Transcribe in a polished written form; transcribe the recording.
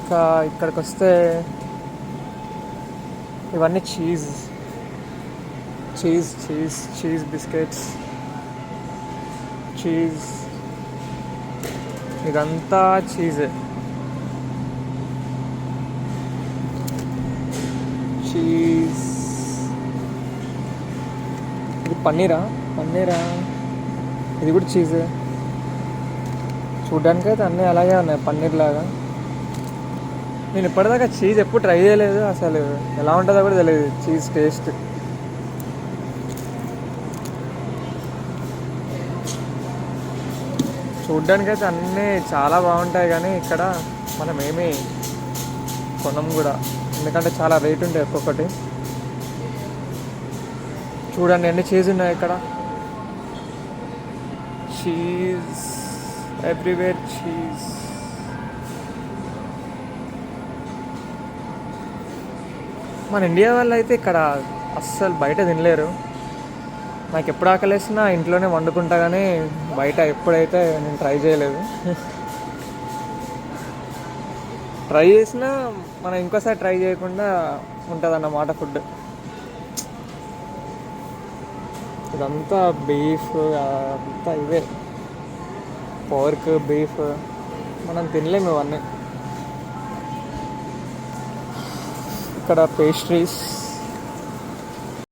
ఇంకా ఇక్కడికి వస్తే ఇవన్నీ cheese cheese cheese cheese biscuits, cheese, ఇదంతా చీజే. చీజ్, ఇది పన్నీరా, పన్నీరా, ఇది కూడా చీజే. చూడ్డానికి అయితే అన్నీ అలాగే ఉన్నాయి పన్నీర్ లాగా. నేను ఇప్పటిదాకా చీజ్ ఎప్పుడు ట్రై చేయలేదు, అసలు ఎలా ఉంటుందో కూడా తెలియదు చీజ్ టేస్ట్. చూడ్డానికి అయితే అన్నీ చాలా బాగుంటాయి, కానీ ఇక్కడ మనం ఏమీ కొనం కూడా, ఎందుకంటే చాలా రేట్ ఉంటాయి ఒక్కొక్కటి. చూడండి ఎన్ని చీజ్ ఉన్నాయి ఇక్కడ, చీజ్ ఎవ్రీవేర్, చీజ్. మన ఇండియా వాళ్ళు అయితే ఇక్కడ అస్సలు బయట తినలేరు. నాకు ఎప్పుడు ఆకలేసినా ఇంట్లోనే వండుకుంటా, కానీ బయట ఎప్పుడైతే నేను ట్రై చేయలేదు. ట్రై చేసినా మనం ఇంకోసారి ట్రై చేయకుండా ఉంటుంది అన్నమాట ఫుడ్. ఇదంతా బీఫ్, అంతా ఇవే పోర్క్, బీఫ్, మనం తినలేము ఇవన్నీ. ఇక్కడ పేస్ట్రీస్,